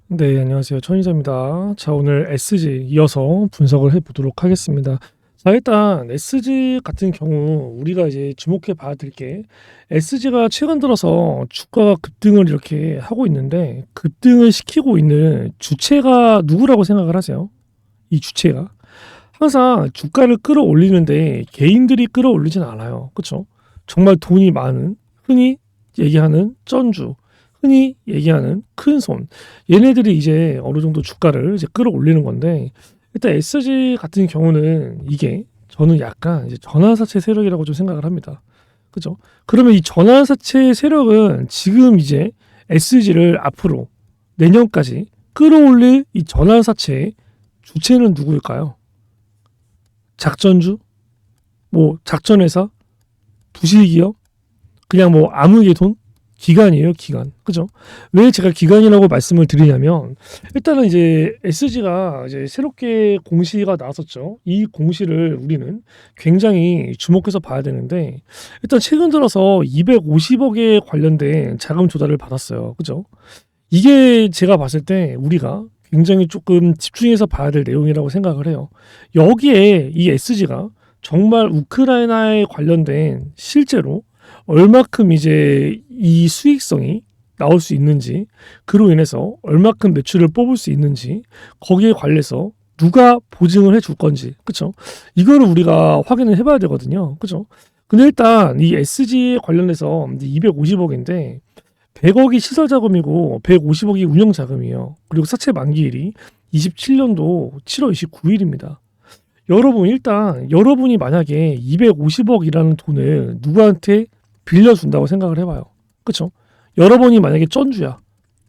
네, 안녕하세요. 천희자입니다. 자, 오늘 SG 이어서 분석을 해보도록 하겠습니다. 자, 일단 SG 같은 경우 우리가 이제 주목해 봐야 될 게 SG가 최근 들어서 주가가 급등을 이렇게 하고 있는데 급등을 시키고 있는 주체가 누구라고 생각을 하세요? 이 주체가 항상 주가를 끌어올리는데 개인들이 끌어올리진 않아요. 그렇죠? 정말 돈이 많은 흔히 얘기하는 쩐주 흔히 얘기하는 큰손 얘네들이 이제 어느 정도 주가를 이제 끌어올리는 건데 일단 SG 같은 경우는 이게 저는 약간 이제 전환사채 세력이라고 좀 생각을 합니다. 그죠? 그러면 이 전환사채 세력은 지금 이제 SG를 앞으로 내년까지 끌어올릴 이 전환사채의 주체는 누구일까요? 작전주? 뭐 작전회사? 부실기업? 그냥 뭐 아무개 돈? 기간이에요, 기간. 그죠? 왜 제가 기간이라고 말씀을 드리냐면, 일단은 이제 SG가 이제 새롭게 공시가 나왔었죠. 이 공시를 우리는 굉장히 주목해서 봐야 되는데, 일단 최근 들어서 250억에 관련된 자금 조달을 받았어요. 그죠? 이게 제가 봤을 때 우리가 굉장히 조금 집중해서 봐야 될 내용이라고 생각을 해요. 여기에 이 SG가 정말 우크라이나에 관련된 실제로 얼마큼 이제 이 수익성이 나올 수 있는지, 그로 인해서 얼마큼 매출을 뽑을 수 있는지, 거기에 관해서 누가 보증을 해줄 건지, 그쵸? 이거를 우리가 확인을 해봐야 되거든요. 그죠? 근데 일단 이 SG에 관련해서 250억인데 100억이 시설 자금이고 150억이 운영 자금이에요. 그리고 사채 만기일이 27년도 7월 29일입니다. 여러분 일단 여러분이 만약에 250억이라는 돈을 누구한테 빌려준다고 생각을 해봐요. 그쵸? 여러분이 만약에 쩐주야.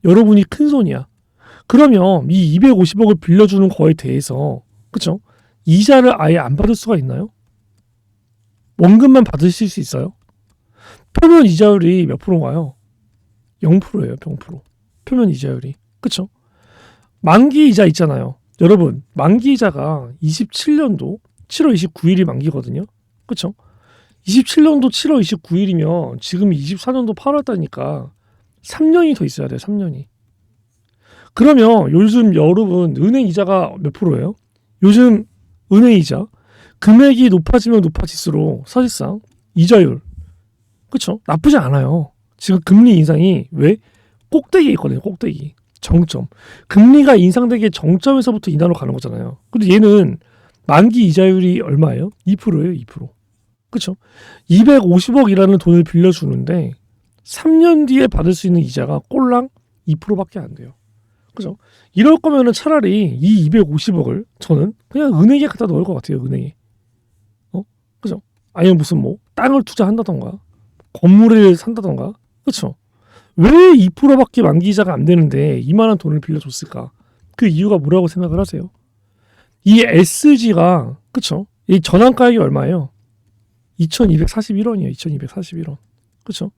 여러분이 큰손이야. 그러면 이 250억을 빌려주는 거에 대해서 그쵸? 이자를 아예 안 받을 수가 있나요? 원금만 받으실 수 있어요? 표면 이자율이 몇 프로인가요? 0%예요. 0%. 표면 이자율이. 그쵸? 만기 이자 있잖아요. 여러분 만기 이자가 27년도 7월 29일이 만기거든요. 그쵸? 27년도 7월 29일이면 지금 24년도 8월 달이니까 3년이 더 있어야 돼요. 3년이. 그러면 요즘 여러분 은행 이자가 몇 프로예요? 요즘 은행 이자 금액이 높아지면 높아질수록 사실상 이자율 그쵸? 나쁘지 않아요. 지금 금리 인상이 왜? 꼭대기에 있거든요. 꼭대기. 정점. 금리가 인상되기 정점에서부터 인하로 가는 거잖아요. 근데 얘는 만기 이자율이 얼마예요? 2%예요. 2%. 그쵸? 250억이라는 돈을 빌려주는데 3년 뒤에 받을 수 있는 이자가 꼴랑 2%밖에 안 돼요. 그죠? 이럴 거면은 차라리 이 250억을 저는 그냥 은행에 갖다 넣을 것 같아요. 은행에. 그죠? 아니면 무슨 뭐 땅을 투자한다던가 건물을 산다던가 그쵸? 왜 2%밖에 만기 이자가 안 되는데 이만한 돈을 빌려줬을까? 그 이유가 뭐라고 생각을 하세요? 이 SG가 그쵸? 이 전환가액이 얼마예요? 2241원이에요. 2241원. 그렇죠?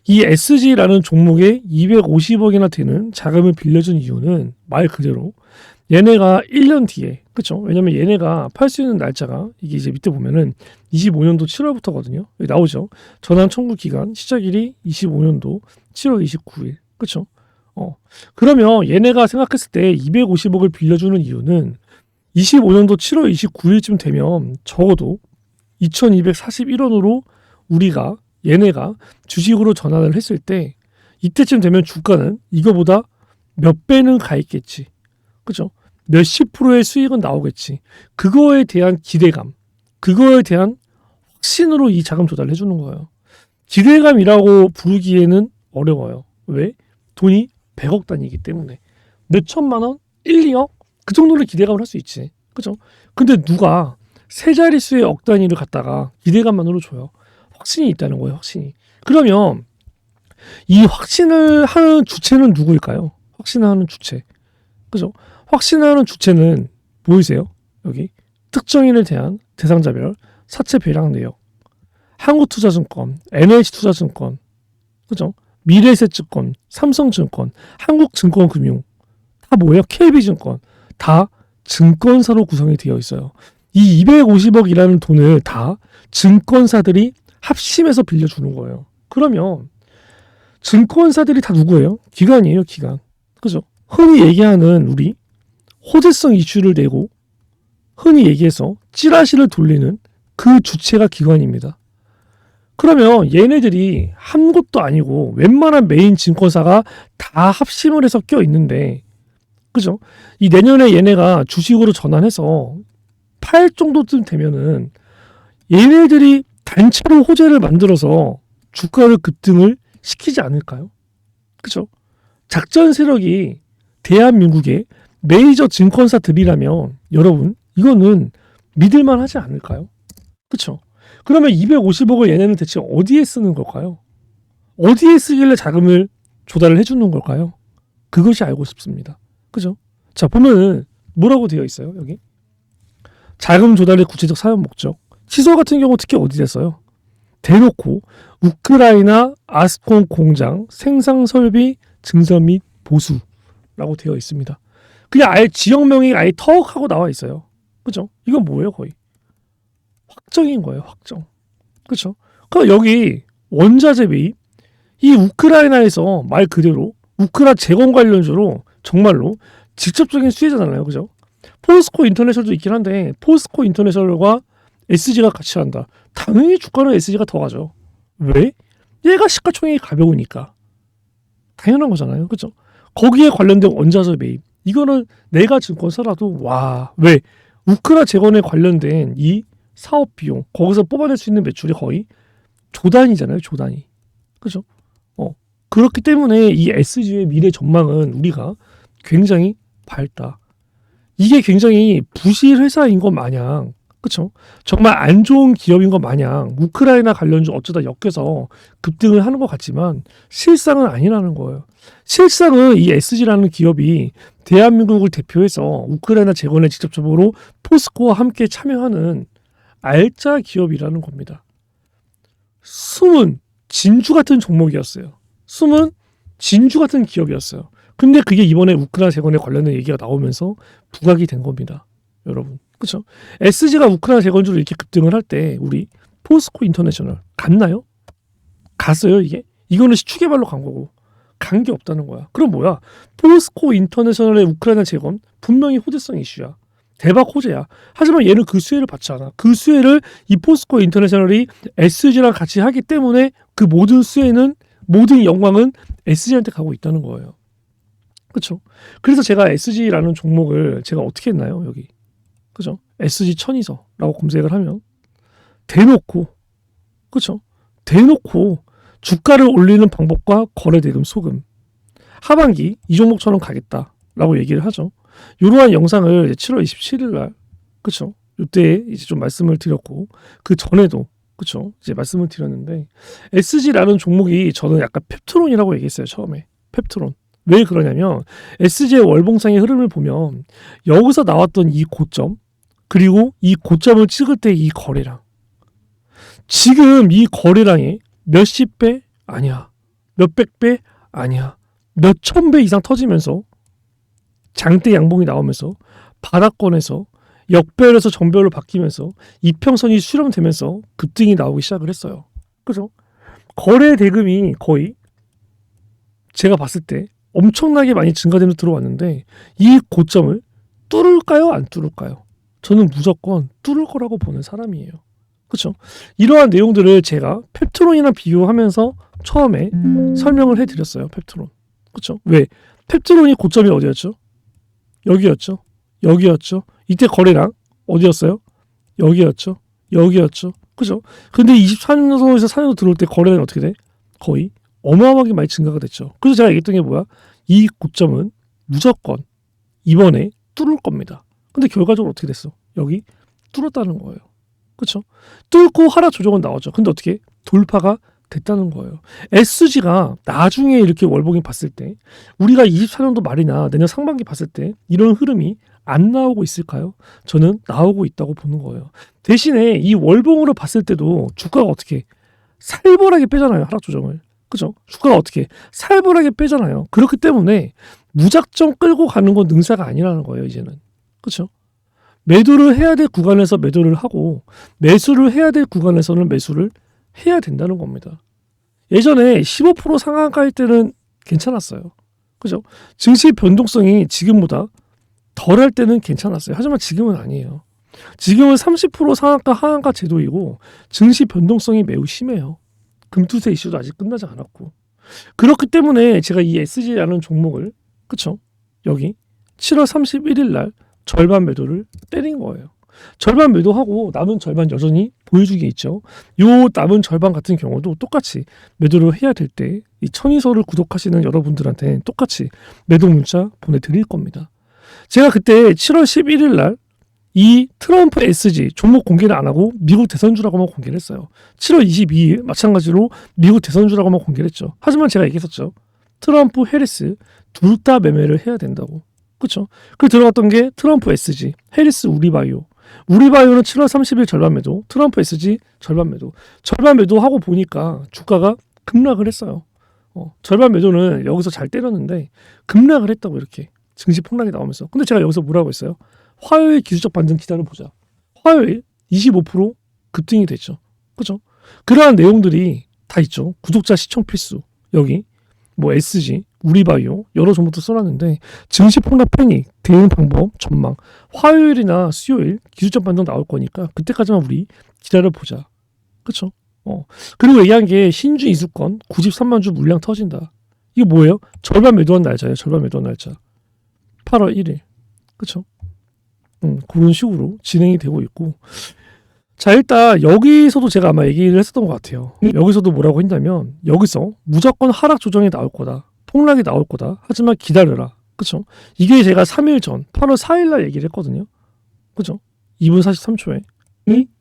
이 SG라는 종목에 250억이나 되는 자금을 빌려준 이유는 말 그대로 얘네가 1년 뒤에 그렇죠? 왜냐면 얘네가 팔 수 있는 날짜가 이게 이제 밑에 보면은 25년도 7월부터거든요. 여기 나오죠. 전환 청구 기간 시작일이 25년도 7월 29일. 그렇죠? 그러면 얘네가 생각했을 때 250억을 빌려주는 이유는 25년도 7월 29일쯤 되면 적어도 2241원으로 우리가 얘네가 주식으로 전환을 했을 때 이때쯤 되면 주가는 이거보다 몇 배는 가 있겠지. 그죠? 몇십 프로의 수익은 나오겠지. 그거에 대한 기대감, 그거에 대한 확신으로 이 자금 조달을 해주는 거예요. 기대감이라고 부르기에는 어려워요. 왜? 돈이 100억 단위이기 때문에. 몇 천만 원? 1, 2억? 그 정도는 기대감을 할 수 있지. 그죠? 근데 누가 세 자릿수의 억 단위를 갖다가 기대감만으로 줘요. 확신이 있다는 거예요. 확신이. 그러면 이 확신을 하는 주체는 누구일까요? 확신하는 주체. 그죠? 확신하는 주체는 보이세요? 여기 특정인에 대한 대상자별 사채 배당 내역, 한국투자증권, NH투자증권, 그죠? 미래에셋증권, 삼성증권, 한국증권금융 다 뭐예요? KB증권 다 증권사로 구성이 되어 있어요. 이 250억이라는 돈을 다 증권사들이 합심해서 빌려주는 거예요. 그러면 증권사들이 다 누구예요? 기관이에요, 기관. 그죠? 흔히 얘기하는 우리 호재성 이슈를 내고 흔히 얘기해서 찌라시를 돌리는 그 주체가 기관입니다. 그러면 얘네들이 한 곳도 아니고 웬만한 메인 증권사가 다 합심을 해서 껴 있는데, 그죠? 이 내년에 얘네가 주식으로 전환해서 팔 정도쯤 되면은 얘네들이 단체로 호재를 만들어서 주가를 급등을 시키지 않을까요? 그죠? 작전 세력이 대한민국의 메이저 증권사들이라면 여러분 이거는 믿을만 하지 않을까요? 그쵸? 그러면 250억을 얘네는 대체 어디에 쓰는 걸까요? 어디에 쓰길래 자금을 조달을 해주는 걸까요? 그것이 알고 싶습니다. 그죠? 자, 보면은 뭐라고 되어 있어요, 여기? 자금 조달의 구체적 사용 목적. 시소 같은 경우 특히 어디에 써요? 대놓고 우크라이나 아스콘 공장 생산 설비 증설 및 보수라고 되어 있습니다. 그냥 아예 지역명이 아예 턱하고 나와 있어요. 그죠? 이건 뭐예요, 거의? 확정인 거예요, 확정. 그렇죠? 그럼 여기 원자재 매입, 이 우크라이나에서 말 그대로 우크라 재건 관련주로 정말로 직접적인 수혜자잖아요, 그죠? 포스코 인터내셔널도 있긴 한데 포스코 인터내셔널과 SG가 같이 한다. 당연히 주가는 SG가 더 가죠. 왜? 얘가 시가총액이 가벼우니까. 당연한 거잖아요, 그죠? 거기에 관련된 원자재 매입, 이거는 내가 증권사라도 와, 왜? 우크라 재건에 관련된 이 사업 비용, 거기서 뽑아낼 수 있는 매출이 거의 조단위잖아요, 조단위. 그죠? 그렇기 때문에 이 SG의 미래 전망은 우리가 굉장히 밝다. 이게 굉장히 부실 회사인 것 마냥, 그쵸? 정말 안 좋은 기업인 것 마냥 우크라이나 관련주 어쩌다 엮여서 급등을 하는 것 같지만 실상은 아니라는 거예요. 실상은 이 SG라는 기업이 대한민국을 대표해서 우크라이나 재건에 직접적으로 포스코와 함께 참여하는 알짜 기업이라는 겁니다. 숨은 진주 같은 종목이었어요. 숨은 진주 같은 기업이었어요. 근데 그게 이번에 우크라이나 재건에 관련된 얘기가 나오면서 부각이 된 겁니다. 여러분. 그렇죠? SG가 우크라이나 재건주로 이렇게 급등을 할 때 우리 포스코 인터내셔널 갔나요? 갔어요, 이게? 이거는 시추개발로 간 거고. 간 게 없다는 거야. 그럼 뭐야? 포스코 인터내셔널의 우크라이나 재건 분명히 호재성 이슈야. 대박 호재야. 하지만 얘는 그 수혜를 받지 않아. 그 수혜를 이 포스코 인터내셔널이 SG랑 같이 하기 때문에 그 모든 수혜는, 모든 영광은 SG한테 가고 있다는 거예요. 그렇죠? 그래서 제가 SG라는 종목을 제가 어떻게 했나요? 여기. 그죠? SG 천이서라고 검색을 하면 대놓고, 그렇죠? 대놓고 주가를 올리는 방법과 거래 대금 소금, 하반기 이 종목처럼 가겠다라고 얘기를 하죠. 이러한 영상을 7월 27일 날, 그렇죠? 이때 이제 좀 말씀을 드렸고, 그 전에도, 그렇죠? 이제 말씀을 드렸는데, SG라는 종목이 저는 약간 펩트론이라고 얘기했어요, 처음에. 펩트론. 왜 그러냐면 SG의 월봉상의 흐름을 보면 여기서 나왔던 이 고점, 그리고 이 고점을 찍을 때 이 거래량, 지금 이 거래량이 몇십 배? 아니야. 몇백 배? 아니야. 몇천 배 이상 터지면서 장대 양봉이 나오면서 바닥권에서 역별에서 정별로 바뀌면서 이평선이 수렴되면서 급등이 나오기 시작을 했어요. 그죠? 거래 대금이 거의 제가 봤을 때 엄청나게 많이 증가되면서 들어왔는데 이 고점을 뚫을까요? 안 뚫을까요? 저는 무조건 뚫을 거라고 보는 사람이에요. 그렇죠? 이러한 내용들을 제가 펩트론이랑 비교하면서 처음에 설명을 해드렸어요. 펩트론. 그렇죠? 왜? 펩트론이 고점이 어디였죠? 여기였죠. 여기였죠. 이때 거래량 어디였어요? 여기였죠. 여기였죠. 그죠? 근데 24년도에서 4년도 들어올 때 거래량이 어떻게 돼? 거의 어마어마하게 많이 증가가 됐죠. 그래서 제가 얘기했던 게 뭐야? 이 고점은 무조건 이번에 뚫을 겁니다. 근데 결과적으로 어떻게 됐어? 여기 뚫었다는 거예요. 그렇죠? 뚫고 하락 조정은 나오죠. 근데 어떻게? 돌파가 됐다는 거예요. SG가 나중에 이렇게 월봉이 봤을 때, 우리가 24년도 말이나 내년 상반기 봤을 때 이런 흐름이 안 나오고 있을까요? 저는 나오고 있다고 보는 거예요. 대신에 이 월봉으로 봤을 때도 주가가 어떻게 살벌하게 빼잖아요. 하락 조정을. 그죠? 주가가 어떻게 살벌하게 빼잖아요. 그렇기 때문에 무작정 끌고 가는 건 능사가 아니라는 거예요. 이제는. 그렇죠? 매도를 해야 될 구간에서 매도를 하고 매수를 해야 될 구간에서는 매수를 해야 된다는 겁니다. 예전에 15% 상한가일 때는 괜찮았어요. 그죠? 증시 변동성이 지금보다 덜할 때는 괜찮았어요. 하지만 지금은 아니에요. 지금은 30% 상한가 하한가 제도이고 증시 변동성이 매우 심해요. 금투세 이슈도 아직 끝나지 않았고. 그렇기 때문에 제가 이 SG라는 종목을 그쵸? 여기 7월 31일 날 절반 매도를 때린 거예요. 절반 매도하고 남은 절반 여전히 보여주기 있죠. 요 남은 절반 같은 경우도 똑같이 매도를 해야 될 때 이 천이서를 구독하시는 여러분들한테 똑같이 매도 문자 보내드릴 겁니다. 제가 그때 7월 11일 날 이 트럼프 SG 종목 공개를 안 하고 미국 대선주라고만 공개를 했어요. 7월 22일 마찬가지로 미국 대선주라고만 공개를 했죠. 하지만 제가 얘기했었죠. 트럼프 해리스 둘 다 매매를 해야 된다고. 그렇죠? 그 들어갔던 게 트럼프 SG, 해리스 우리바이오. 우리바이오는 7월 30일 절반 매도, 트럼프 SG 절반 매도. 절반 매도하고 보니까 주가가 급락을 했어요. 절반 매도는 여기서 잘 때렸는데 급락을 했다고 이렇게 증시 폭락이 나오면서. 근데 제가 여기서 뭐라고 했어요? 화요일 기술적 반등 기다려보자. 화요일 25% 급등이 됐죠. 그죠? 그러한 내용들이 다 있죠. 구독자 시청 필수. 여기 뭐 SG, 우리바이오 여러 종목도 써놨는데 증시 폭락 패닉, 대응 방법, 전망. 화요일이나 수요일 기술적 반등 나올 거니까 그때까지만 우리 기다려보자. 그쵸? 그리고 얘기한 게 신주 이수권 93만 주 물량 터진다. 이게 뭐예요? 절반 매도한 날짜예요. 절반 매도한 날짜. 8월 1일. 그쵸? 그런 식으로 진행이 되고 있고. 자, 일단 여기서도 제가 아마 얘기를 했었던 것 같아요. 여기서도 뭐라고 했냐면 여기서 무조건 하락 조정이 나올 거다. 폭락이 나올 거다. 하지만 기다려라. 그쵸? 이게 제가 3일 전 8월 4일 날 얘기를 했거든요. 그죠? 2분 43초에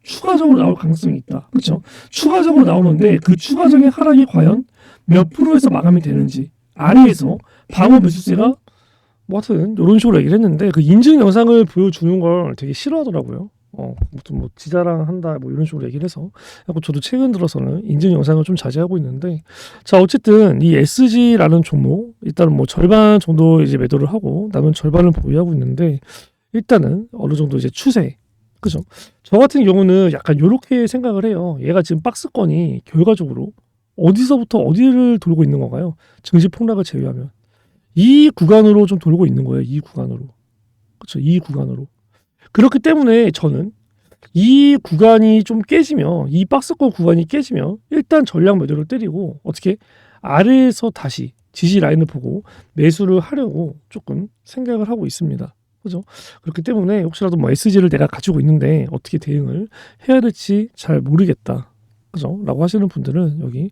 추가적으로 나올 가능성이 있다. 그쵸? 추가적으로 나오는데 그 추가적인 하락이 과연 몇 프로에서 마감이 되는지 아래에서 방어 매수세가 뭐 하여튼 이런 식으로 얘기를 했는데 그 인증 영상을 보여주는 걸 되게 싫어하더라고요. 무슨 뭐 지자랑한다 뭐 이런 식으로 얘기를 해서 하고 저도 최근 들어서는 인증 영상을 좀 자제하고 있는데 자 어쨌든 이 SG라는 종목 일단은 뭐 절반 정도 이제 매도를 하고 남은 절반을 보유하고 있는데 일단은 어느 정도 이제 추세 그죠? 저 같은 경우는 약간 요렇게 생각을 해요. 얘가 지금 박스권이 결과적으로 어디서부터 어디를 돌고 있는 건가요? 증시 폭락을 제외하면 이 구간으로 좀 돌고 있는 거예요. 이 구간으로. 그렇죠. 이 구간으로. 그렇기 때문에 저는 이 구간이 좀 깨지면 이 박스권 구간이 깨지면 일단 전량 매도를 때리고 어떻게 아래에서 다시 지지 라인을 보고 매수를 하려고 조금 생각을 하고 있습니다. 그죠? 그렇기 때문에 혹시라도 뭐 SG를 내가 가지고 있는데 어떻게 대응을 해야 될지 잘 모르겠다. 그죠? 라고 하시는 분들은 여기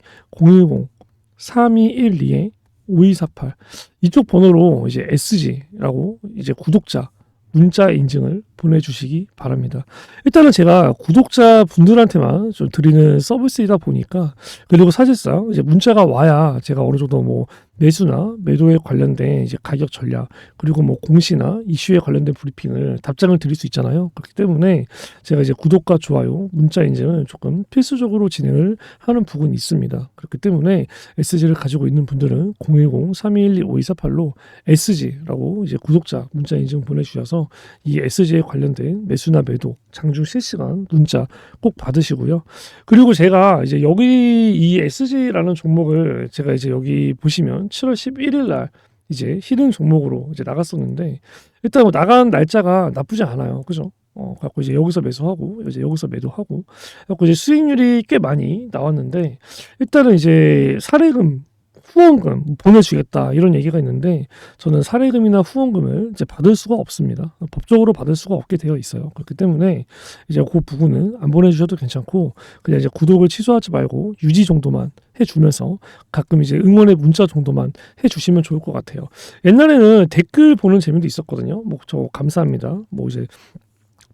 010-3212에 5248 이쪽 번호로 이제 SG라고 이제 구독자 문자 인증을 보내주시기 바랍니다. 일단은 제가 구독자 분들한테만 좀 드리는 서비스이다 보니까 그리고 사실상 이제 문자가 와야 제가 어느 정도 뭐 매수나 매도에 관련된 이제 가격 전략 그리고 뭐 공시나 이슈에 관련된 브리핑을 답장을 드릴 수 있잖아요. 그렇기 때문에 제가 이제 구독과 좋아요, 문자 인증을 조금 필수적으로 진행을 하는 부분이 있습니다. 그렇기 때문에 SG를 가지고 있는 분들은 010-3212-5248로 SG라고 이제 구독자 문자 인증 보내주셔서 이 SG에 관련된 매수나 매도, 장중 실시간 문자 꼭 받으시고요. 그리고 제가 이제 여기 이 SG라는 종목을 제가 이제 여기 보시면 7월 11일 날 이제 히든 종목으로 이제 나갔었는데 일단 뭐 나간 날짜가 나쁘지 않아요. 그죠? 갖고 이제 여기서 매수하고 이제 여기서 매도하고 갖고 이제 수익률이 꽤 많이 나왔는데 일단은 이제 사례금 후원금 보내주겠다 이런 얘기가 있는데 저는 사례금이나 후원금을 이제 받을 수가 없습니다. 법적으로 받을 수가 없게 되어 있어요. 그렇기 때문에 이제 그 부분은 안 보내주셔도 괜찮고 그냥 이제 구독을 취소하지 말고 유지 정도만 해주면서 가끔 이제 응원의 문자 정도만 해주시면 좋을 것 같아요. 옛날에는 댓글 보는 재미도 있었거든요. 뭐 저 감사합니다. 뭐 이제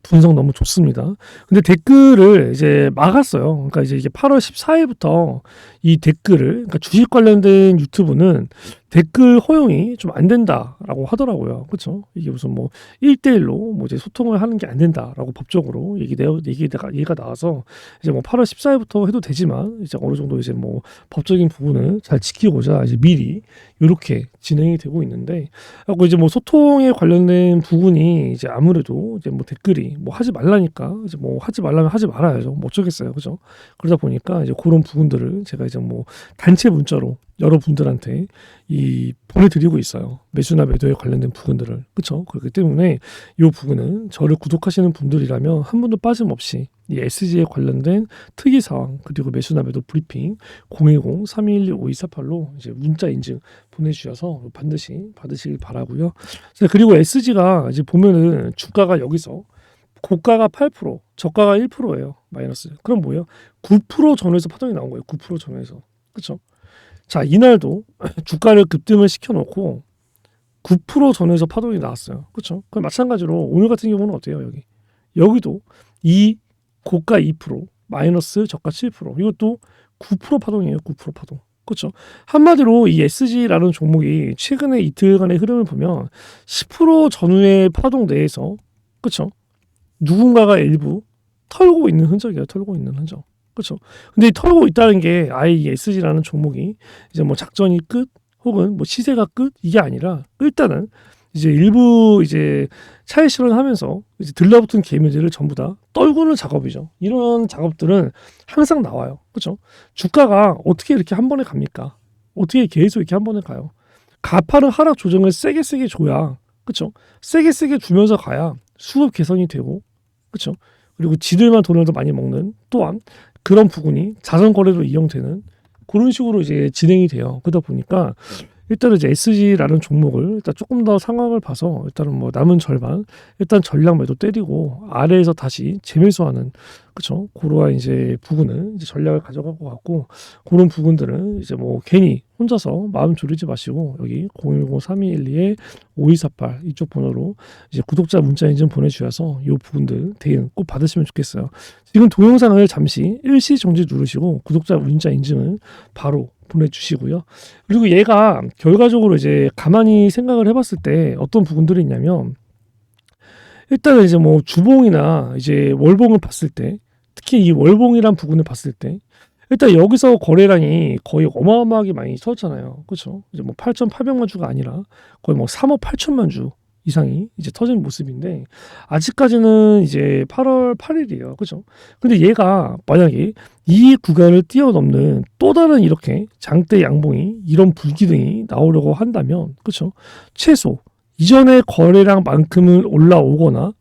분석 너무 좋습니다. 근데 댓글을 이제 막았어요. 그러니까 이제 이게 8월 14일부터 이 댓글을, 그러니까 주식 관련된 유튜브는 댓글 허용이 좀 안 된다라고 하더라고요. 그렇죠? 이게 무슨 뭐 1대1로 뭐 이제 소통을 하는 게 안 된다라고 법적으로 얘기가 나와서 이제 뭐 8월 14일부터 해도 되지만 이제 어느 정도 이제 뭐 법적인 부분을 잘 지키고자 이제 미리 이렇게 진행이 되고 있는데 하고 이제 뭐 소통에 관련된 부분이 이제 아무래도 이제 뭐 댓글이 뭐 하지 말라니까 이제 뭐 하지 말라면 하지 말아야죠. 뭐 어쩌겠어요. 그죠? 그러다 보니까 이제 그런 부분들을 제가 이제 뭐 단체 문자로 여러분들한테 이 보내드리고 있어요. 매수나 매도에 관련된 부분들을. 그렇죠? 그렇기 때문에 이 부분은 저를 구독하시는 분들이라면 한 분도 빠짐없이 이 SG에 관련된 특이사항 그리고 매수나 매도 브리핑 010-3212-5248로 이제 문자 인증 보내주셔서 반드시 받으시길 바라고요. 자, 그리고 SG가 이제 보면은 주가가 여기서 고가가 8%, 저가가 1%예요. 마이너스. 그럼 뭐예요? 9% 전후에서 파동이 나온 거예요. 9% 전후에서. 그렇죠? 자, 이날도 주가를 급등을 시켜놓고 9% 전후에서 파동이 나왔어요. 그렇죠? 그럼 마찬가지로 오늘 같은 경우는 어때요? 여기도 이 고가 2%, 마이너스 저가 7%. 이것도 9% 파동이에요. 9% 파동. 그렇죠? 한마디로 이 SG라는 종목이 최근에 이틀간의 흐름을 보면 10% 전후의 파동 내에서 그렇죠? 누군가가 일부 털고 있는 흔적이에요. 털고 있는 흔적. 그렇죠. 근데 이 털고 있다는 게 아예 이 SG라는 종목이 이제 뭐 작전이 끝 혹은 뭐 시세가 끝 이게 아니라 일단은 이제 일부 이제 차익 실현하면서 이제 들러붙은 개미들을 전부 다 떨구는 작업이죠. 이런 작업들은 항상 나와요. 그렇죠. 주가가 어떻게 이렇게 한 번에 갑니까? 어떻게 계속 이렇게 한 번에 가요? 가파른 하락 조정을 세게 줘야 그렇죠. 세게 주면서 가야 수급 개선이 되고 그렇죠. 그리고 지들만 돈을 더 많이 먹는 또한 그런 부분이 자선 거래로 이용되는 그런 식으로 이제 진행이 돼요. 그러다 보니까 일단은 이제 SG라는 종목을 일단 조금 더 상황을 봐서 일단은 뭐 남은 절반 일단 전량 매도 때리고 아래에서 다시 재매수하는 그쵸 그러한 이제 부분은 이제 전략을 가져갈 것 같고 그런 부분들은 이제 뭐 괜히 혼자서 마음 졸이지 마시고 여기 010-3212-5248 이쪽 번호로 이제 구독자 문자 인증 보내주셔서 이 부분들 대응 꼭 받으시면 좋겠어요. 지금 동영상을 잠시 일시 정지 누르시고 구독자 문자 인증은 바로 보내주시고요. 그리고 얘가 결과적으로 이제 가만히 생각을 해봤을 때 어떤 부분들이 있냐면 일단은 이제 뭐 주봉이나 이제 월봉을 봤을 때 특히 이 월봉이란 부분을 봤을 때 일단 여기서 거래량이 거의 어마어마하게 많이 터졌잖아요. 그렇죠? 이제 뭐 8,800만 주가 아니라 거의 뭐 3억 8천만 주 이상이 이제 터진 모습인데 아직까지는 이제 8월 8일이에요. 그죠? 근데 얘가 만약에 이 구간을 뛰어넘는 또 다른 이렇게 장대 양봉이 이런 불기둥이 나오려고 한다면 그죠? 최소 이전의 거래량만큼은 올라오거나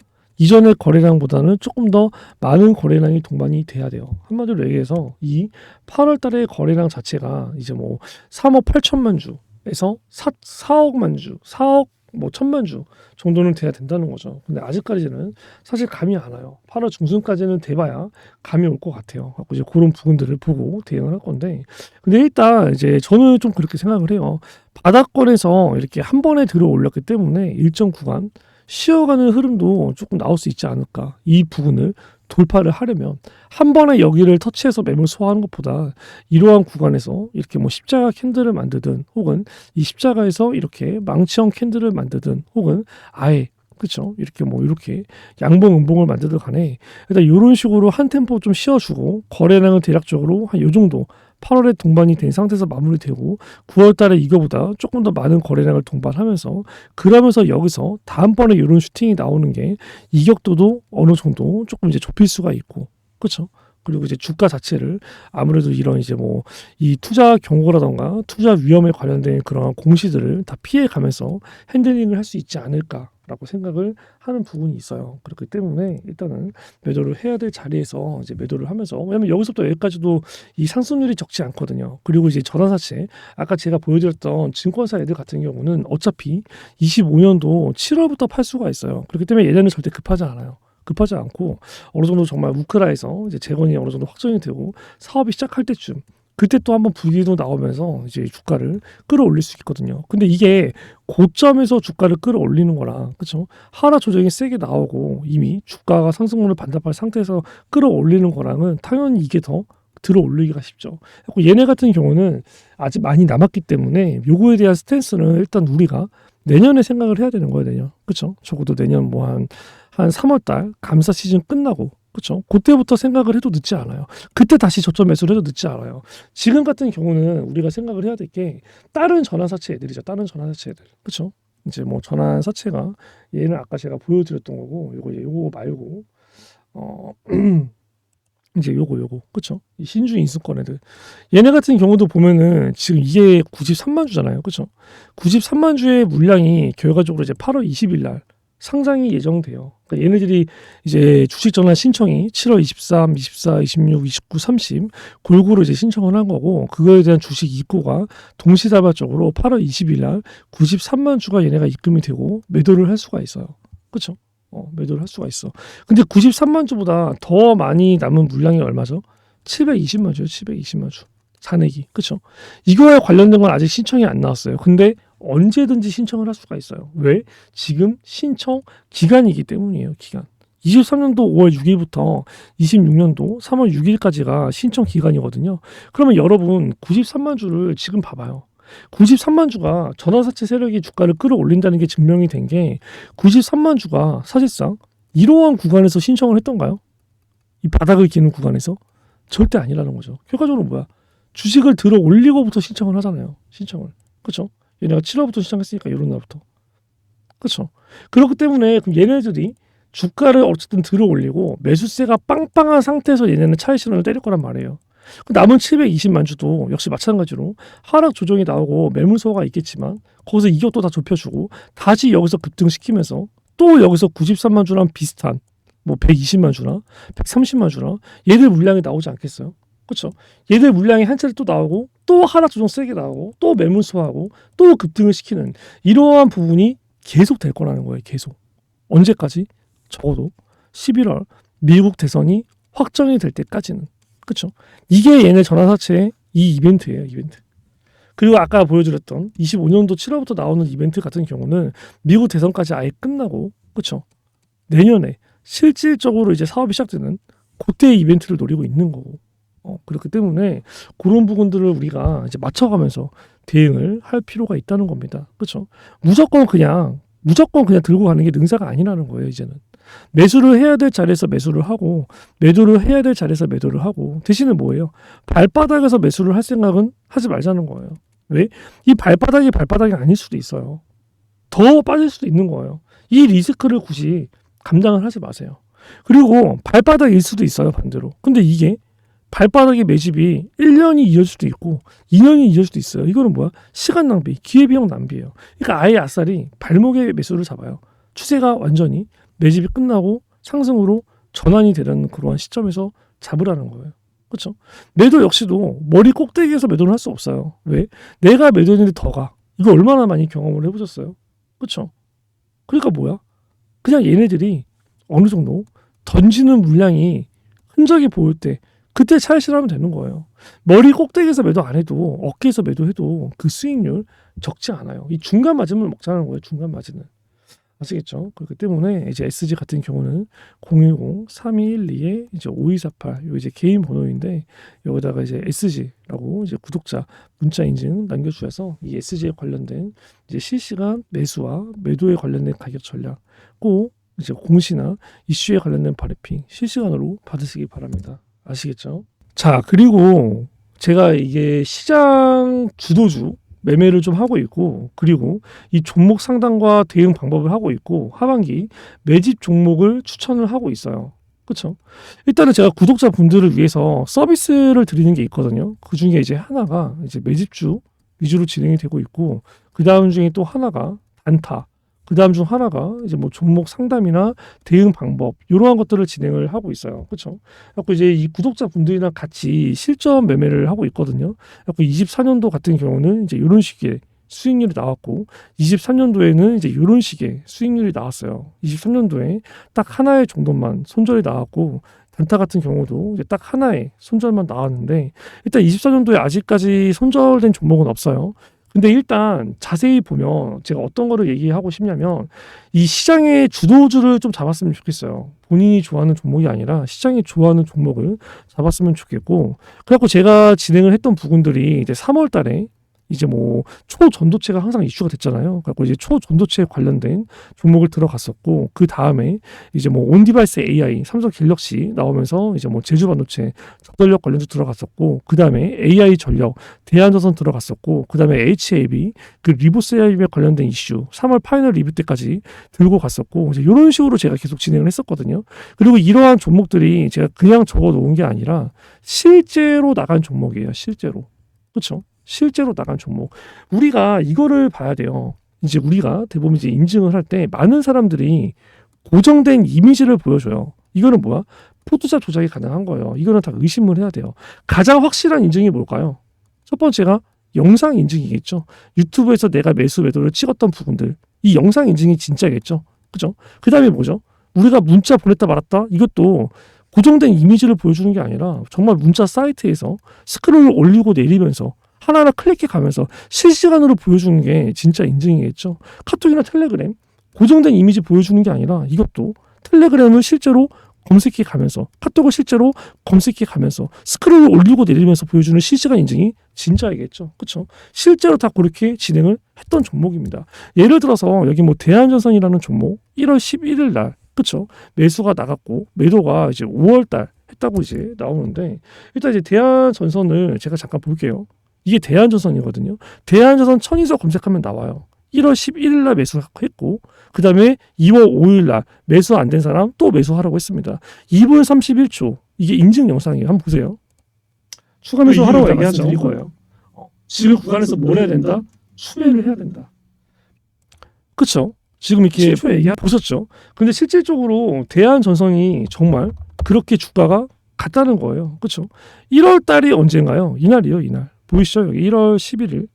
이전의 거래량보다는 조금 더 많은 거래량이 동반이 돼야 돼요. 한마디로 얘기해서 이 8월 달의 거래량 자체가 이제 뭐 3억 8천만 주에서 4억만 주, 4억 뭐 1천만 주 정도는 돼야 된다는 거죠. 근데 아직까지는 사실 감이 안 와요. 8월 중순까지는 돼봐야 감이 올 것 같아요. 갖고 이제 그런 부분들을 보고 대응을 할 건데, 근데 일단 이제 저는 좀 그렇게 생각을 해요. 바닥권에서 이렇게 한 번에 들어 올렸기 때문에 일정 구간 쉬어가는 흐름도 조금 나올 수 있지 않을까. 이 부분을 돌파를 하려면 한 번에 여기를 터치해서 매물 소화하는 것보다 이러한 구간에서 이렇게 뭐 십자가 캔들을 만드든 혹은 이 십자가에서 이렇게 망치형 캔들을 만드든 혹은 아예 그렇죠 이렇게 뭐 이렇게 양봉 음봉을 만들든 간에 일단 이런 식으로 한 템포 좀 쉬어주고 거래량은 대략적으로 한 요 정도 8월에 동반이 된 상태에서 마무리되고 9월 달에 이거보다 조금 더 많은 거래량을 동반하면서 그러면서 여기서 다음번에 이런 슈팅이 나오는 게 이격도도 어느 정도 조금 이제 좁힐 수가 있고 그렇죠. 그리고 이제 주가 자체를 아무래도 이런 이제 뭐 이 투자 경고라던가 투자 위험에 관련된 그런 공시들을 다 피해 가면서 핸들링을 할 수 있지 않을까라고 생각을 하는 부분이 있어요. 그렇기 때문에 일단은 매도를 해야 될 자리에서 이제 매도를 하면서 왜냐면 여기서부터 여기까지도 이 상승률이 적지 않거든요. 그리고 이제 전환사채 아까 제가 보여드렸던 증권사 애들 같은 경우는 어차피 25년도 7월부터 팔 수가 있어요. 그렇기 때문에 얘네는 절대 급하지 않아요. 급하지 않고 어느 정도 정말 우크라에서 이제 재건이 어느 정도 확정이 되고 사업이 시작할 때쯤 그때 또 한번 불기도 나오면서 이제 주가를 끌어올릴 수 있거든요. 근데 이게 고점에서 주가를 끌어올리는 거랑 그렇죠? 하락 조정이 세게 나오고 이미 주가가 상승분을 반납할 상태에서 끌어올리는 거랑은 당연히 이게 더 들어올리기가 쉽죠. 얘네 같은 경우는 아직 많이 남았기 때문에 요거에 대한 스탠스는 일단 우리가 내년에 생각을 해야 되는 거예요. 내년. 그렇죠? 적어도 내년 뭐 한 3월 달 감사 시즌 끝나고 그렇죠? 그때부터 생각을 해도 늦지 않아요. 그때 다시 저점 매수를 해도 늦지 않아요. 지금 같은 경우는 우리가 생각을 해야 될 게 다른 전환사채 애들이죠. 다른 전환사채 애들. 그렇죠? 이제 뭐 전환사채가 얘는 아까 제가 보여드렸던 거고 요거 말고 이제 요거 그쵸? 이 신주 인수권 애들 얘네 같은 경우도 보면은 지금 이게 93만 주잖아요, 그쵸? 93만 주의 물량이 결과적으로 이제 8월 20일 날 상장이 예정돼요. 그러니까 얘네들이 이제 주식 전환 신청이 7월 23, 24, 26, 29, 30 골고루 이제 신청을 한 거고 그거에 대한 주식 입고가 동시다발적으로 8월 20일 날 93만 주가 얘네가 입금이 되고 매도를 할 수가 있어요. 그렇죠? 매도를 할 수가 있어. 근데 93만 주보다 더 많이 남은 물량이 얼마죠? 720만 주요. 720만 주. 잔액이. 그렇죠? 이거에 관련된 건 아직 신청이 안 나왔어요. 근데 언제든지 신청을 할 수가 있어요. 왜? 지금 신청 기간이기 때문이에요. 기간. 23년도 5월 6일부터 26년도 3월 6일까지가 신청 기간이거든요. 그러면 여러분 93만 주를 지금 봐봐요. 93만 주가 전환사채 세력이 주가를 끌어올린다는 게 증명이 된 게 93만 주가 사실상 이러한 구간에서 신청을 했던가요? 이 바닥을 기는 구간에서? 절대 아니라는 거죠. 결과적으로 뭐야? 주식을 들어 올리고부터 신청을 하잖아요. 신청을. 그렇죠? 얘네가 7월부터 시작했으니까 이런 날부터. 그렇죠? 그렇기 때문에 그럼 얘네들이 주가를 어쨌든 들어 올리고 매수세가 빵빵한 상태에서 얘네는 차익 실현을 때릴 거란 말이에요. 남은 720만 주도 역시 마찬가지로 하락 조정이 나오고 매물소가 있겠지만 거기서 이격도 다 좁혀주고 다시 여기서 급등시키면서 또 여기서 93만 주랑 비슷한 뭐 120만 주나 130만 주나 얘들 물량이 나오지 않겠어요? 그렇죠? 얘들 물량이 한 차례 또 나오고 또 하락 조정 세게 나오고 또 매물소하고 또 급등을 시키는 이러한 부분이 계속 될 거라는 거예요. 계속. 언제까지? 적어도 11월 미국 대선이 확정이 될 때까지는. 그렇죠? 이게 얘네 전환사채의 이 이벤트예요. 이벤트. 그리고 아까 보여드렸던 25년도 7월부터 나오는 이벤트 같은 경우는 미국 대선까지 아예 끝나고 그렇죠? 내년에 실질적으로 이제 사업이 시작되는 그때의 이벤트를 노리고 있는 거고 그렇기 때문에 그런 부분들을 우리가 이제 맞춰가면서 대응을 할 필요가 있다는 겁니다. 그렇죠? 무조건 그냥 들고 가는 게 능사가 아니라는 거예요. 이제는 매수를 해야 될 자리에서 매수를 하고 매도를 해야 될 자리에서 매도를 하고 대신에 뭐예요? 발바닥에서 매수를 할 생각은 하지 말자는 거예요. 왜? 이 발바닥이 아닐 수도 있어요. 더 빠질 수도 있는 거예요. 이 리스크를 굳이 감당을 하지 마세요. 그리고 발바닥일 수도 있어요. 반대로. 근데 이게 발바닥의 매집이 1년이 이어질 수도 있고 2년이 이어질 수도 있어요. 이거는 뭐야? 시간 낭비, 기회비용 낭비예요. 그러니까 아예 아싸리 발목에 매수를 잡아요. 추세가 완전히 매집이 끝나고 상승으로 전환이 되는 그러한 시점에서 잡으라는 거예요. 그렇죠? 매도 역시도 머리 꼭대기에서 매도를 할 수 없어요. 왜? 내가 매도했는데 더 가. 이거 얼마나 많이 경험을 해보셨어요? 그렇죠? 그러니까 뭐야? 그냥 얘네들이 어느 정도 던지는 물량이 흔적이 보일 때 그때 차익 실하면 되는 거예요. 머리 꼭대기에서 매도 안 해도 어깨에서 매도해도 그 수익률 적지 않아요. 이 중간 마진을 먹자는 거예요. 중간 마진을. 아시겠죠? 그렇기 때문에 이제 SG 같은 경우는 010-3212에 이제 5248 요 이제 개인 번호인데 여기다가 이제 SG라고 이제 구독자 문자 인증 남겨주셔서 이 SG에 관련된 이제 실시간 매수와 매도에 관련된 가격 전략 꼭 이제 공시나 이슈에 관련된 브리핑 실시간으로 받으시기 바랍니다. 아시겠죠? 자, 그리고 제가 이게 시장 주도주 매매를 좀 하고 있고 그리고 이 종목 상담과 대응 방법을 하고 있고 하반기 매집 종목을 추천을 하고 있어요. 그렇죠? 일단은 제가 구독자분들을 위해서 서비스를 드리는 게 있거든요. 그 중에 이제 하나가 이제 매집주 위주로 진행이 되고 있고 그 다음 중에 또 하나가 단타 그 다음 중 하나가 이제 뭐 종목 상담이나 대응 방법 이러한 것들을 진행을 하고 있어요. 그렇죠? 그래서 이제 이 구독자분들이랑 같이 실전 매매를 하고 있거든요. 그래서 24년도 같은 경우는 이제 이런 식의 수익률이 나왔고 23년도에는 이제 이런 식의 수익률이 나왔어요. 23년도에 딱 하나의 정도만 손절이 나왔고 단타 같은 경우도 이제 딱 하나의 손절만 나왔는데 일단 24년도에 아직까지 손절된 종목은 없어요. 근데 일단 자세히 보면 제가 어떤 거를 얘기하고 싶냐면 이 시장의 주도주를 좀 잡았으면 좋겠어요. 본인이 좋아하는 종목이 아니라 시장이 좋아하는 종목을 잡았으면 좋겠고 그래갖고 제가 진행을 했던 부분들이 이제 3월 달에 이제 뭐 초전도체가 항상 이슈가 됐잖아요. 그래서 이제 초전도체 관련된 종목을 들어갔었고, 그 다음에 이제 뭐 온디바이스 AI, 삼성 갤럭시 나오면서 이제 뭐 제주 반도체 저전력 관련주 들어갔었고, 그 다음에 AI 전력 대한전선 들어갔었고, 그 다음에 HAB 그 리보스 AI 관련된 이슈 3월 파이널 리뷰 때까지 들고 갔었고, 이제 이런 식으로 제가 계속 진행을 했었거든요. 그리고 이러한 종목들이 제가 그냥 적어 놓은 게 아니라 실제로 나간 종목이에요. 실제로. 그렇죠? 실제로 나간 종목. 우리가 이거를 봐야 돼요. 이제 우리가 대부분 이제 인증을 할 때 많은 사람들이 고정된 이미지를 보여줘요. 이거는 뭐야? 포토샵 조작이 가능한 거예요. 이거는 다 의심을 해야 돼요. 가장 확실한 인증이 뭘까요? 첫 번째가 영상 인증이겠죠. 유튜브에서 내가 매수 매도를 찍었던 부분들, 이 영상 인증이 진짜겠죠. 그죠? 그 다음에 뭐죠? 우리가 문자 보냈다 말았다? 이것도 고정된 이미지를 보여주는 게 아니라 정말 문자 사이트에서 스크롤을 올리고 내리면서 하나하나 클릭해 가면서 실시간으로 보여주는 게 진짜 인증이겠죠. 카톡이나 텔레그램 고정된 이미지 보여주는 게 아니라 이것도 텔레그램을 실제로 검색해 가면서, 카톡을 실제로 검색해 가면서 스크롤을 올리고 내리면서 보여주는 실시간 인증이 진짜이겠죠. 그렇죠? 실제로 다 그렇게 진행을 했던 종목입니다. 예를 들어서 여기 뭐 대한전선이라는 종목 1월 11일 날, 그렇죠? 매수가 나갔고 매도가 이제 5월 달 했다고 이제 나오는데, 일단 이제 대한전선을 제가 잠깐 볼게요. 이게 대한전선이거든요. 대한전선 천이서 검색하면 나와요. 1월 11일 날 매수했고, 그 다음에 2월 5일 날 매수 안 된 사람 또 매수하라고 했습니다. 2분 31초. 이게 인증 영상이에요. 한번 보세요. 추가 매수 하라고 얘기하죠. 거예요. 지금 구간에서 뭘 해야 된다? 수매를 해야 된다. 그렇죠? 지금 이렇게 보셨죠? 근데 실질적으로 대한전선이 정말 그렇게 주가가 갔다는 거예요. 그렇죠? 1월 달이 언젠가요? 이날이요, 이날. 보이시죠? 여기 1월 11일.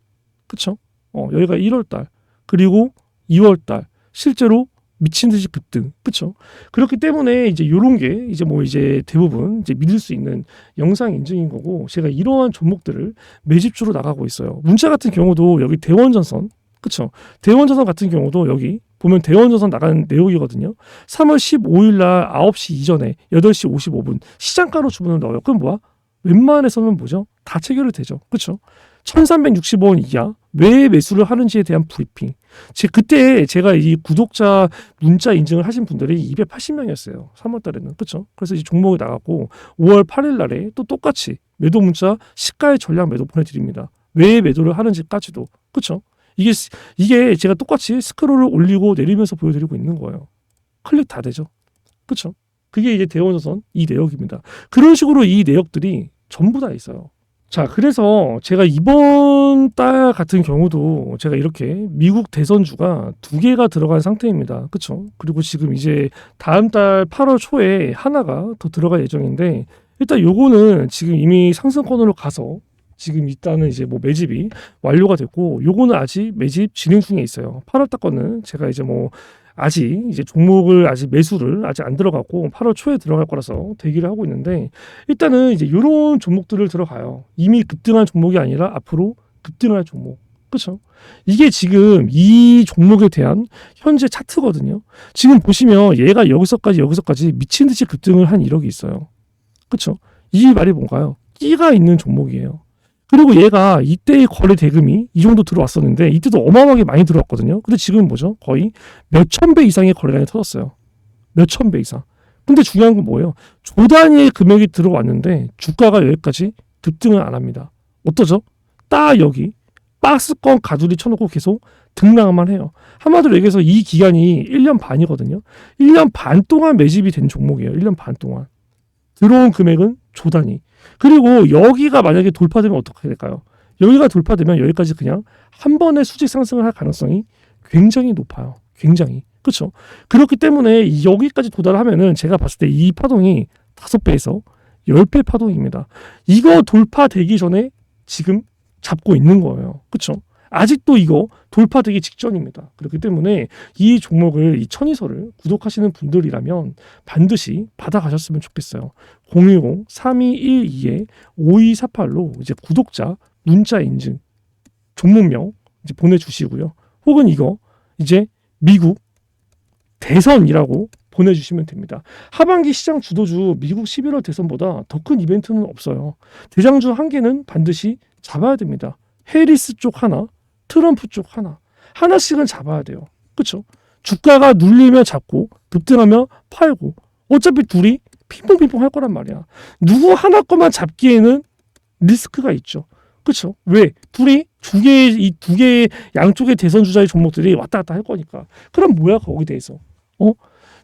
그렇죠? 여기가 1월 달. 그리고 2월 달. 실제로 미친 듯이 급등. 그렇죠? 그렇기 때문에 이제 요런 게 이제 뭐 이제 대부분 이제 믿을 수 있는 영상 인증인 거고, 제가 이러한 종목들을 매집주로 나가고 있어요. 문자 같은 경우도 여기 대원전선, 그렇죠? 대원전선 같은 경우도 여기 보면 대원전선 나가는 내역이거든요. 3월 15일 날 9시 이전에 8시 55분 시장가로 주문을 넣어요. 그럼 뭐야? 웬만해서는 뭐죠? 다 체결이 되죠. 그렇죠? 1365원 이하 왜 매수를 하는지에 대한 브리핑. 그때 제가 이 구독자 문자 인증을 하신 분들이 280명이었어요. 3월 달에는. 그렇죠? 그래서 이 종목이 나갔고 5월 8일 날에 또 똑같이 매도 문자 시가의 전량 매도 보내드립니다. 왜 매도를 하는지까지도. 그렇죠? 이게 제가 똑같이 스크롤을 올리고 내리면서 보여드리고 있는 거예요. 클릭 다 되죠. 그렇죠? 그게 이제 대원전선 이 내역입니다. 그런 식으로 이 내역들이 전부 다 있어요. 자, 그래서 제가 이번 달 같은 경우도 제가 이렇게 미국 대선주가 2개가 들어간 상태입니다. 그렇죠? 그리고 지금 이제 다음 달 8월 초에 하나가 더 들어갈 예정인데, 일단 요거는 지금 이미 상승권으로 가서 지금 일단은 이제 뭐 매집이 완료가 됐고, 요거는 아직 매집 진행 중에 있어요. 8월 달 거는 제가 이제 뭐 아직 이제 종목을 아직 매수를 아직 안 들어갔고 8월 초에 들어갈 거라서 대기를 하고 있는데, 일단은 이제 이런 종목들을 들어가요. 이미 급등한 종목이 아니라 앞으로 급등할 종목. 그렇죠? 이게 지금 이 종목에 대한 현재 차트거든요. 지금 보시면 얘가 여기서까지 미친 듯이 급등을 한 이력이 있어요. 그렇죠? 이 말이 뭔가요? 끼가 있는 종목이에요. 그리고 얘가 이때의 거래 대금이 이 정도 들어왔었는데, 이때도 어마어마하게 많이 들어왔거든요. 근데 지금 뭐죠? 거의 몇천 배 이상의 거래량이 터졌어요. 몇천 배 이상. 근데 중요한 건 뭐예요? 조 단위의 금액이 들어왔는데 주가가 여기까지 급등을 안 합니다. 어떠죠? 딱 여기 박스권 가두리 쳐놓고 계속 등락만 해요. 한마디로 얘기해서 이 기간이 1년 반이거든요. 1년 반 동안 매집이 된 종목이에요. 1년 반 동안. 들어온 금액은 조 단위. 그리고 여기가 만약에 돌파되면 어떻게 될까요? 여기가 돌파되면 여기까지 그냥 한 번에 수직 상승을 할 가능성이 굉장히 높아요. 굉장히. 그렇죠? 그렇기 때문에 여기까지 도달하면은 제가 봤을 때 이 파동이 5배에서 10배 파동입니다. 이거 돌파되기 전에 지금 잡고 있는 거예요. 그렇죠? 아직도 이거 돌파되기 직전입니다. 그렇기 때문에 이 종목을, 이 천이서를 구독하시는 분들이라면 반드시 받아가셨으면 좋겠어요. 010-3212-5248로 이제 구독자 문자 인증 종목명 이제 보내주시고요. 혹은 이거 이제 미국 대선이라고 보내주시면 됩니다. 하반기 시장 주도주 미국 11월 대선보다 더 큰 이벤트는 없어요. 대장주 한 개는 반드시 잡아야 됩니다. 해리스 쪽 하나, 트럼프 쪽 하나, 하나씩은 잡아야 돼요. 그렇죠? 주가가 눌리면 잡고 급등하면 팔고 어차피 둘이 핑퐁핑퐁 할 거란 말이야. 누구 하나 거만 잡기에는 리스크가 있죠. 그렇죠? 왜? 둘이 이 두 개의 양쪽의 대선 주자의 종목들이 왔다 갔다 할 거니까. 그럼 뭐야 거기 대해서?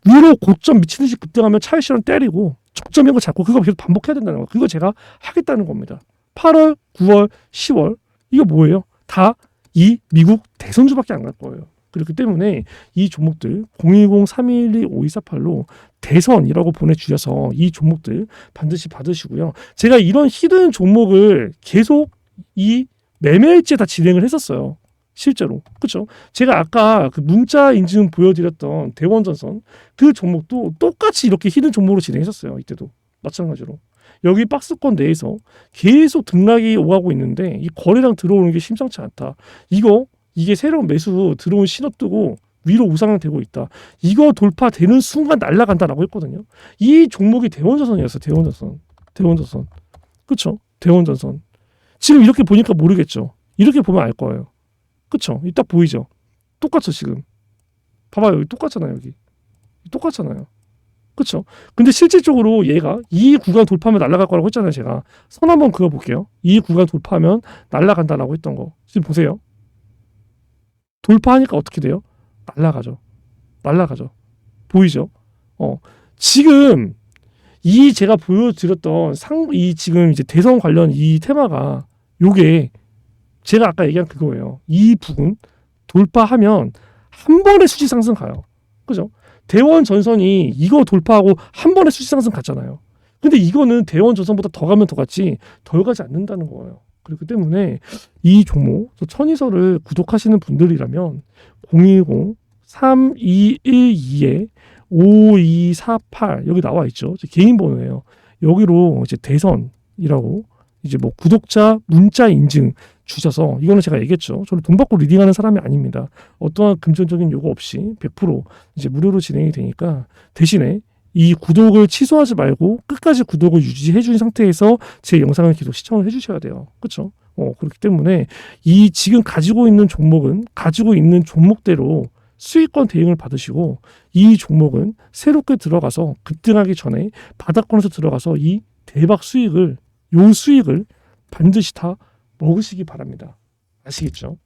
위로 고점 미친 듯이 급등하면 차익실현 때리고 적점인 거 잡고 그거 계속 반복해야 된다는 거. 그거 제가 하겠다는 겁니다. 8월, 9월, 10월 이거 뭐예요? 다 이 미국 대선주밖에 안 갈 거예요. 그렇기 때문에 이 종목들 010-312-5248로 대선이라고 보내주셔서 이 종목들 반드시 받으시고요. 제가 이런 히든 종목을 계속 이 매매일지에 다 진행을 했었어요. 실제로. 그렇죠? 제가 아까 그 문자 인증 보여드렸던 대원전선 그 종목도 똑같이 이렇게 히든 종목으로 진행했었어요. 이때도 마찬가지로. 여기 박스권 내에서 계속 등락이 오가고 있는데 이 거래량 들어오는 게 심상치 않다. 이게 새로운 매수 들어온 신호 뜨고 위로 우상향되고 있다. 이거 돌파되는 순간 날아간다라고 했거든요. 이 종목이 대원전선이었어요. 대원전선. 그렇죠? 대원전선. 지금 이렇게 보니까 모르겠죠. 이렇게 보면 알 거예요. 그렇죠? 딱 보이죠? 똑같죠 지금. 봐봐요. 여기 똑같잖아요. 여기. 똑같잖아요. 그렇죠? 근데 실질적으로 얘가 이 구간 돌파하면 날아갈 거라고 했잖아요. 제가 선 한번 그어볼게요. 이 구간 돌파하면 날아간다라고 했던 거. 지금 보세요. 돌파하니까 어떻게 돼요? 날아가죠. 보이죠? 지금 이 제가 보여드렸던 이 지금 이제 대선 관련 이 테마가 요게 제가 아까 얘기한 그거예요. 이 부분 돌파하면 한 번에 수지 상승 가요. 그죠? 대원 전선이 이거 돌파하고 한 번에 수지 상승 갔잖아요. 근데 이거는 대원 전선보다 더 가면 더 갔지 덜 가지 않는다는 거예요. 그렇기 때문에 이 종목 천이설을 구독하시는 분들이라면 010-3212-5248 여기 나와 있죠. 개인 번호예요. 여기로 이제 대선이라고 이제 뭐 구독자 문자 인증 주셔서 이거는 제가 얘기했죠. 저는 돈 받고 리딩하는 사람이 아닙니다. 어떠한 금전적인 요구 없이 100% 이제 무료로 진행이 되니까 대신에 이 구독을 취소하지 말고 끝까지 구독을 유지해 준 상태에서 제 영상을 계속 시청을 해 주셔야 돼요. 그렇죠? 그렇기 때문에 이 지금 가지고 있는 종목은 가지고 있는 종목대로 수익권 대응을 받으시고 이 종목은 새롭게 들어가서 급등하기 전에 바닥권에서 들어가서 이 대박 수익을 반드시 다 먹으시기 바랍니다. 아시겠죠?